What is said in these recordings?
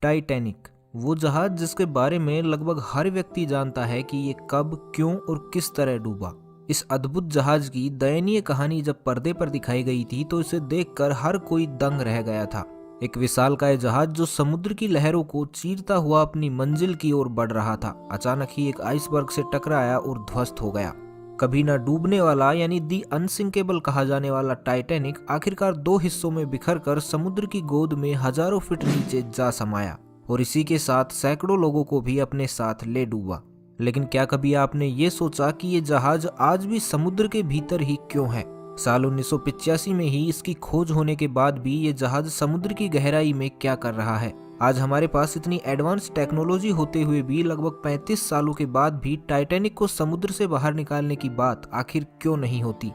Titanic, वो जहाज जिसके बारे में लगभग हर व्यक्ति जानता है कि ये कब, क्यों और किस तरह डूबा। इस अद्भुत जहाज की दयनीय कहानी जब पर्दे पर दिखाई गई थी तो इसे देखकर हर कोई दंग रह गया था। एक विशालकाय जहाज जो समुद्र की लहरों को चीरता हुआ अपनी मंजिल की ओर बढ़ रहा था, अचानक ही एक आइसबर्ग से टकराया और ध्वस्त हो गया। कभी न डूबने वाला यानी दी अनसिंकेबल कहा जाने वाला टाइटैनिक आखिरकार दो हिस्सों में बिखरकर समुद्र की गोद में हजारों फीट नीचे जा समाया और इसी के साथ सैकड़ों लोगों को भी अपने साथ ले डूबा। लेकिन क्या कभी आपने ये सोचा कि ये जहाज आज भी समुद्र के भीतर ही क्यों है? साल 1985 में ही इसकी खोज होने के बाद भी ये जहाज समुद्र की गहराई में क्या कर रहा है? आज हमारे पास इतनी एडवांस टेक्नोलॉजी होते हुए भी लगभग 35 सालों के बाद भी टाइटैनिक को समुद्र से बाहर निकालने की बात आखिर क्यों नहीं होती?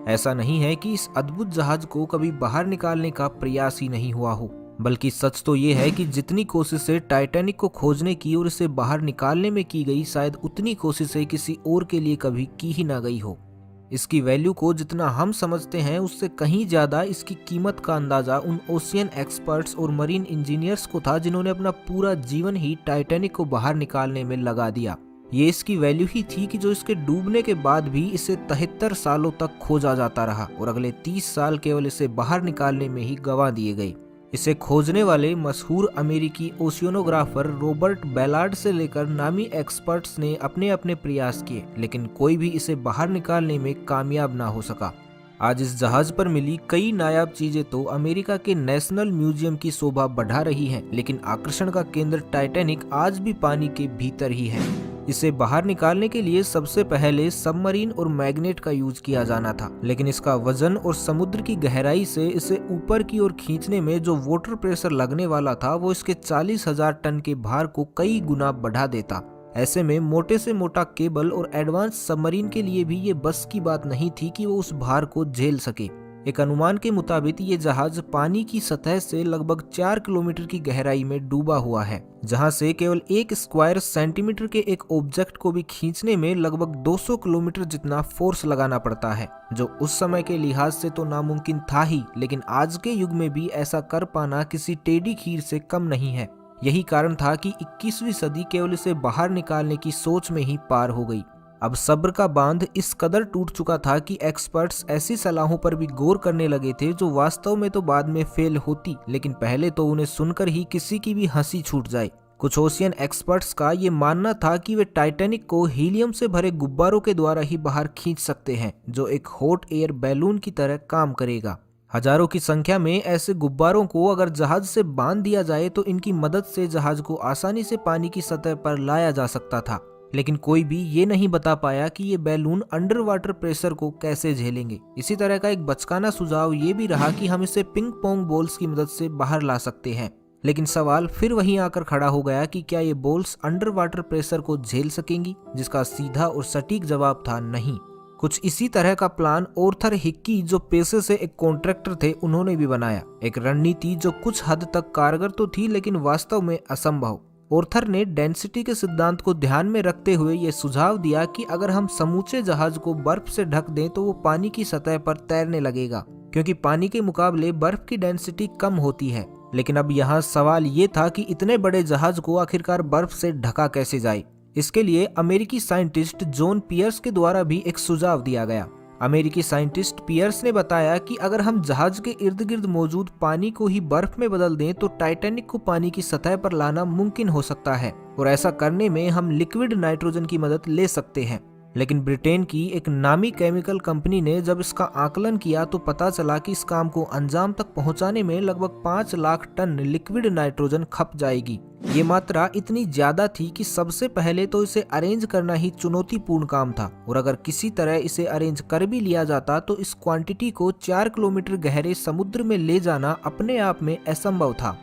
ऐसा नहीं है कि इस अद्भुत जहाज को कभी बाहर निकालने का प्रयास ही नहीं हुआ हो, बल्कि सच तो ये है कि जितनी कोशिशें टाइटैनिक को खोजने की और इसे बाहर निकालने में की गई, शायद उतनी कोशिशें किसी और के लिए कभी की ही ना गई हो। इसकी वैल्यू को जितना हम समझते हैं उससे कहीं ज्यादा इसकी कीमत का अंदाजा उन ओशियन एक्सपर्ट्स और मरीन इंजीनियर्स को था जिन्होंने अपना पूरा जीवन ही टाइटैनिक को बाहर निकालने में लगा दिया। ये इसकी वैल्यू ही थी कि जो इसके डूबने के बाद भी इसे 73 सालों तक खोजा जाता रहा और अगले 30 साल केवल इसे बाहर निकालने में ही गंवा दिए गए। इसे खोजने वाले मशहूर अमेरिकी ओशियनोग्राफर रॉबर्ट बैलार्ड से लेकर नामी एक्सपर्ट्स ने अपने अपने प्रयास किए, लेकिन कोई भी इसे बाहर निकालने में कामयाब ना हो सका। आज इस जहाज पर मिली कई नायाब चीजें तो अमेरिका के नेशनल म्यूजियम की शोभा बढ़ा रही हैं, लेकिन आकर्षण का केंद्र टाइटैनिक आज भी पानी के भीतर ही है। इसे बाहर निकालने के लिए सबसे पहले सबमरीन और मैग्नेट का यूज किया जाना था, लेकिन इसका वजन और समुद्र की गहराई से इसे ऊपर की ओर खींचने में जो वाटर प्रेशर लगने वाला था वो इसके 40,000 टन के भार को कई गुना बढ़ा देता। ऐसे में मोटे से मोटा केबल और एडवांस सबमरीन के लिए भी ये बस की बात नहीं थी कि वो उस भार को झेल सके। एक अनुमान के मुताबिक ये जहाज पानी की सतह से लगभग 4 किलोमीटर की गहराई में डूबा हुआ है, जहां से केवल 1 स्क्वायर सेंटीमीटर के एक ऑब्जेक्ट को भी खींचने में लगभग 200 किलोमीटर जितना फोर्स लगाना पड़ता है, जो उस समय के लिहाज से तो नामुमकिन था ही, लेकिन आज के युग में भी ऐसा कर पाना किसी टेढ़ी खीर से कम नहीं है। यही कारण था कि 21वीं सदी केवल इसे बाहर निकालने की सोच में ही पार हो गई। अब सब्र का बांध इस कदर टूट चुका था कि एक्सपर्ट्स ऐसी सलाहों पर भी गौर करने लगे थे जो वास्तव में तो बाद में फेल होती, लेकिन पहले तो उन्हें सुनकर ही किसी की भी हंसी छूट जाए। कुछ ओशियन एक्सपर्ट्स का ये मानना था कि वे टाइटैनिक को हीलियम से भरे गुब्बारों के द्वारा ही बाहर खींच सकते हैं, जो एक हॉट एयर बैलून की तरह काम करेगा। हजारों की संख्या में ऐसे गुब्बारों को अगर जहाज से बांध दिया जाए तो इनकी मदद से जहाज को आसानी से पानी की सतह पर लाया जा सकता था, लेकिन कोई भी ये नहीं बता पाया कि ये बैलून अंडर वाटर प्रेशर को कैसे झेलेंगे। इसी तरह का एक बचकाना सुझाव ये भी रहा कि हम इसे पिंग पोंग बॉल्स की मदद से बाहर ला सकते हैं, लेकिन सवाल फिर वहीं आकर खड़ा हो गया कि क्या ये बॉल्स अंडर वाटर प्रेशर को झेल सकेंगी, जिसका सीधा और सटीक जवाब था नहीं। कुछ इसी तरह का प्लान ऑर्थर हिक्की, जो पेशे से एक कॉन्ट्रैक्टर थे, उन्होंने भी बनाया। एक रणनीति जो कुछ हद तक कारगर तो थी लेकिन वास्तव में असंभव। ऑर्थर ने डेंसिटी के सिद्धांत को ध्यान में रखते हुए यह सुझाव दिया कि अगर हम समूचे जहाज को बर्फ से ढक दें तो वो पानी की सतह पर तैरने लगेगा, क्योंकि पानी के मुकाबले बर्फ की डेंसिटी कम होती है। लेकिन अब यहाँ सवाल ये था कि इतने बड़े जहाज को आखिरकार बर्फ से ढका कैसे जाए। इसके लिए अमेरिकी साइंटिस्ट जॉन पियर्स के द्वारा भी एक सुझाव दिया गया। अमेरिकी साइंटिस्ट पियर्स ने बताया कि अगर हम जहाज के इर्द गिर्द मौजूद पानी को ही बर्फ में बदल दें तो टाइटैनिक को पानी की सतह पर लाना मुमकिन हो सकता है, और ऐसा करने में हम लिक्विड नाइट्रोजन की मदद ले सकते हैं। लेकिन ब्रिटेन की एक नामी केमिकल कंपनी ने जब इसका आकलन किया तो पता चला कि इस काम को अंजाम तक पहुंचाने में लगभग 5 लाख टन लिक्विड नाइट्रोजन खप जाएगी। ये मात्रा इतनी ज्यादा थी कि सबसे पहले तो इसे अरेंज करना ही चुनौतीपूर्ण काम था, और अगर किसी तरह इसे अरेंज कर भी लिया जाता तो इस क्वांटिटी को 4 किलोमीटर गहरे समुद्र में ले जाना अपने आप में असंभव था।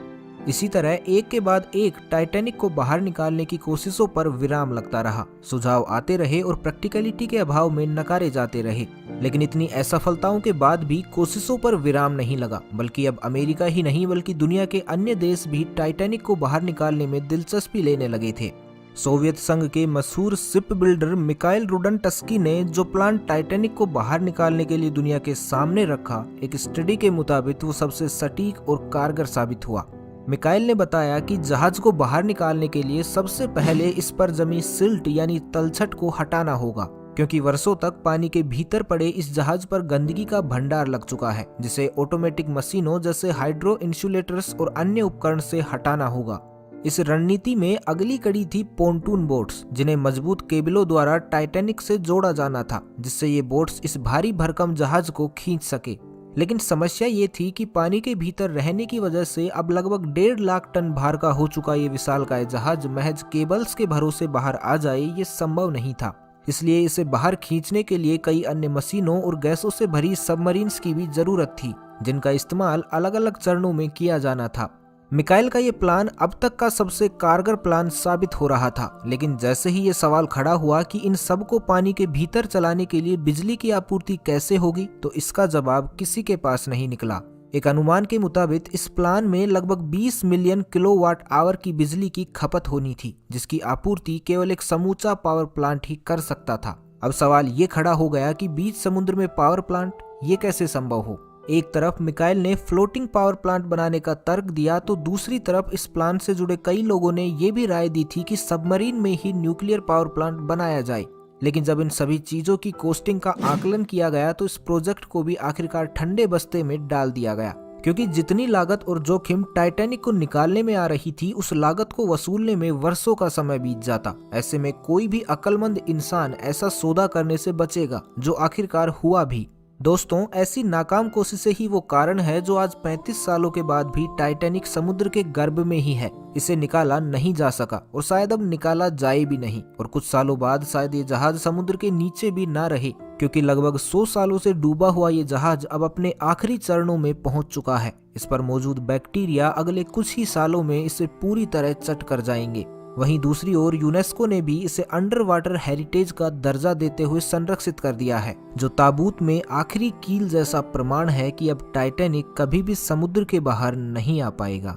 इसी तरह एक के बाद एक टाइटैनिक को बाहर निकालने की कोशिशों पर विराम लगता रहा। सुझाव आते रहे और प्रैक्टिकलिटी के अभाव में नकारे जाते रहे, लेकिन इतनी असफलताओं के बाद भी कोशिशों पर विराम नहीं लगा, बल्कि अब अमेरिका ही नहीं बल्कि दुनिया के अन्य देश भी टाइटैनिक को बाहर निकालने में दिलचस्पी लेने लगे थे। सोवियत संघ के मशहूर शिप बिल्डर मिकाइल रुडनटस्की ने जो प्लान टाइटैनिक को बाहर निकालने के लिए दुनिया के सामने रखा, एक स्टडी के मुताबिक वो सबसे सटीक और कारगर साबित हुआ। मिकाइल ने बताया कि जहाज को बाहर निकालने के लिए सबसे पहले इस पर जमी सिल्ट यानी तलछट को हटाना होगा, क्योंकि वर्षों तक पानी के भीतर पड़े इस जहाज पर गंदगी का भंडार लग चुका है, जिसे ऑटोमेटिक मशीनों जैसे हाइड्रो इंसुलेटर्स और अन्य उपकरण से हटाना होगा। इस रणनीति में अगली कड़ी थी पोंटून बोट्स, जिन्हें मजबूत केबलों द्वारा टाइटैनिक से जोड़ा जाना था, जिससे ये बोट्स इस भारी भरकम जहाज को खींच सके। लेकिन समस्या ये थी कि पानी के भीतर रहने की वजह से अब लगभग 1.5 लाख टन भार का हो चुका ये विशालकाय जहाज महज केबल्स के भरोसे बाहर आ जाए ये संभव नहीं था। इसलिए इसे बाहर खींचने के लिए कई अन्य मशीनों और गैसों से भरी सबमरीन्स की भी जरूरत थी, जिनका इस्तेमाल अलग अलग चरणों में किया जाना था। मिकाइल का ये प्लान अब तक का सबसे कारगर प्लान साबित हो रहा था, लेकिन जैसे ही ये सवाल खड़ा हुआ कि इन सब को पानी के भीतर चलाने के लिए बिजली की आपूर्ति कैसे होगी, तो इसका जवाब किसी के पास नहीं निकला। एक अनुमान के मुताबिक इस प्लान में लगभग 20 मिलियन किलोवाट आवर की बिजली की खपत होनी थी, जिसकी आपूर्ति केवल एक समूचा पावर प्लांट ही कर सकता था। अब सवाल ये खड़ा हो गया कि बीच समुद्र में पावर प्लांट ये कैसे संभव हो। एक तरफ मिकाइल ने फ्लोटिंग पावर प्लांट बनाने का तर्क दिया, तो दूसरी तरफ इस प्लान से जुड़े कई लोगों ने ये भी राय दी थी कि सबमरीन में ही न्यूक्लियर पावर प्लांट बनाया जाए। लेकिन जब इन सभी चीजों की कॉस्टिंग का आकलन किया गया तो इस प्रोजेक्ट को भी आखिरकार ठंडे बस्ते में डाल दिया गया, क्योंकि जितनी लागत और जोखिम टाइटैनिक को निकालने में आ रही थी, उस लागत को वसूलने में वर्षों का समय बीत जाता। ऐसे में कोई भी अक्लमंद इंसान ऐसा सौदा करने से बचेगा, जो आखिरकार हुआ भी। दोस्तों, ऐसी नाकाम कोशिशें ही वो कारण है जो आज 35 सालों के बाद भी टाइटैनिक समुद्र के गर्भ में ही है। इसे निकाला नहीं जा सका और शायद अब निकाला जाए भी नहीं, और कुछ सालों बाद शायद ये जहाज समुद्र के नीचे भी ना रहे, क्योंकि लगभग 100 सालों से डूबा हुआ ये जहाज अब अपने आखिरी चरणों में पहुंच चुका है। इस पर मौजूद बैक्टीरिया अगले कुछ ही सालों में इसे पूरी तरह चट कर जाएंगे। वहीं दूसरी ओर यूनेस्को ने भी इसे अंडर वाटर हेरिटेज का दर्जा देते हुए संरक्षित कर दिया है, जो ताबूत में आखिरी कील जैसा प्रमाण है कि अब टाइटैनिक कभी भी समुद्र के बाहर नहीं आ पाएगा।